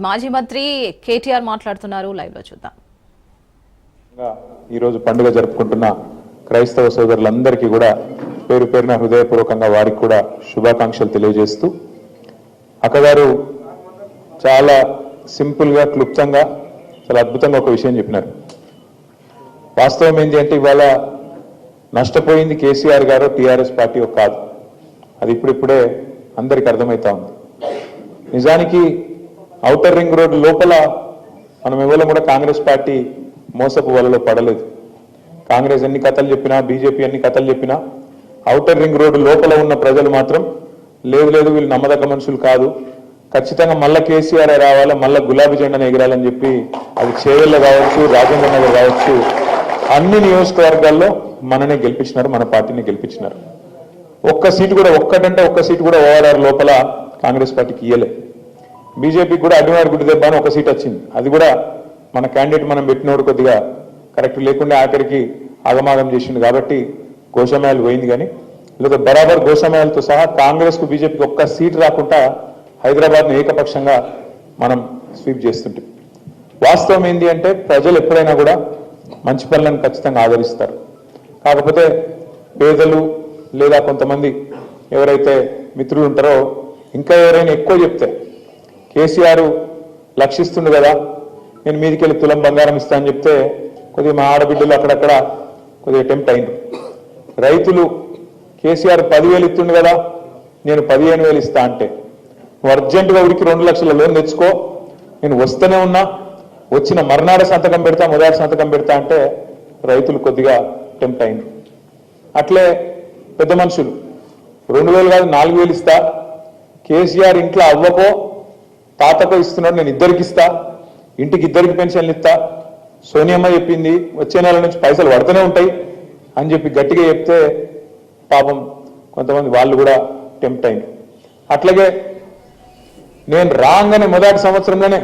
మాజీ మంత్రి కేటీఆర్ మాట్లాడుతున్నారు, లైవ్ లో చూద్దాం. ఈ రోజు పండుగ జరుపుకుంటున్న క్రైస్తవ సోదరులందరికీ కూడా పేరు పేరున హృదయపూర్వకంగా వారికి కూడా శుభాకాంక్షలు తెలియజేస్తూ, అక్కగారు చాలా సింపుల్ గా క్లుప్తంగా చాలా అద్భుతంగా ఒక విషయం చెప్పినారు. వాస్తవం ఏంటి అంటే ఇవాళ నష్టపోయింది కేసీఆర్ గారు టీఆర్ఎస్ పార్టీ కాదు, అది ఇప్పుడిప్పుడే అందరికి అర్థమవుతా ఉంది. నిజానికి ఔటర్ రింగ్ రోడ్ లోపల మనం ఎవరు కూడా కాంగ్రెస్ పార్టీ మోసపు వలలో పడలేదు. కాంగ్రెస్ ఎన్ని కథలు చెప్పినా, బీజేపీ ఎన్ని కథలు చెప్పినా ఔటర్ రింగ్ రోడ్డు లోపల ఉన్న ప్రజలు మాత్రం లేదు లేదు వీళ్ళు నమ్మదగ్గ మనుషులు కాదు, ఖచ్చితంగా మళ్ళా కేసీఆర్ రావాలా, మళ్ళా గులాబీ జెండాను ఎగరాలని చెప్పి అది చేవెళ్ళ కావచ్చు, రాజేంద్ర నగర్ కావచ్చు, అన్ని నియోజకవర్గాల్లో మననే గెలిపించినారు, మన పార్టీని గెలిపించినారు. ఒక్క సీటు కూడా ఒక్క సీటు కూడా ఓఆర్ఆర్ లోపల కాంగ్రెస్ పార్టీకి ఇయ్యలే. బీజేపీకి కూడా అడ్డుమారు గుడ్డి దెబ్బ అని ఒక సీట్ వచ్చింది, అది కూడా మన క్యాండిడేట్ మనం పెట్టినోడు కొద్దిగా కరెక్ట్ లేకుండా ఆఖరికి ఆగమాగం చేసిండు కాబట్టి గోషామయాలు పోయింది. కానీ లేదా బరాబర్ గోషామయాలతో సహా కాంగ్రెస్ కు బీజేపీకి ఒక్క సీట్ రాకుండా హైదరాబాద్ను ఏకపక్షంగా మనం స్వీప్ చేస్తుంటే, వాస్తవం ఏంటి అంటే ప్రజలు ఎప్పుడైనా కూడా మంచి పనులను ఖచ్చితంగా ఆదరిస్తారు. కాకపోతే పేదలు లేదా కొంతమంది ఎవరైతే మిత్రులు ఉంటారో ఇంకా ఎవరైనా ఎక్కువ చెప్తే కేసీఆర్ లక్షిస్తుండు కదా, నేను మీదికి వెళ్ళి తులం బంగారం ఇస్తా అని చెప్తే కొద్దిగా మా ఆడబిడ్డలు అక్కడక్కడ కొద్దిగా అటెంప్ట్ అయింది. రైతులు కేసీఆర్ 10,000 ఇస్తుండు కదా, నేను 15,000 ఇస్తా అంటే అర్జెంటుగా ఉడికి 2 లక్షల లోన్ తెచ్చుకో, నేను వస్తూనే ఉన్నా, వచ్చిన మర్నాడ సంతకం పెడతా, మొదటి సంతకం పెడతా అంటే రైతులు కొద్దిగా అటెంప్ట్ అయింది. అట్లే పెద్ద మనుషులు 2,000 కాదు 4,000 ఇస్తా, కేసీఆర్ ఇంట్లో అవ్వకో తాతకో ఇస్తున్నాడు, నేను ఇద్దరికి ఇస్తా, ఇంటికి ఇద్దరికి పెన్షన్లు ఇస్తా, సోనియమ్మ చెప్పింది వచ్చే నెల నుంచి పైసలు పడుతూనే ఉంటాయి అని చెప్పి గట్టిగా చెప్తే పాపం కొంతమంది వాళ్ళు కూడా టెంప్ట్ అయింది. అట్లాగే నేను రాగానే మొదటి సంవత్సరంలోనే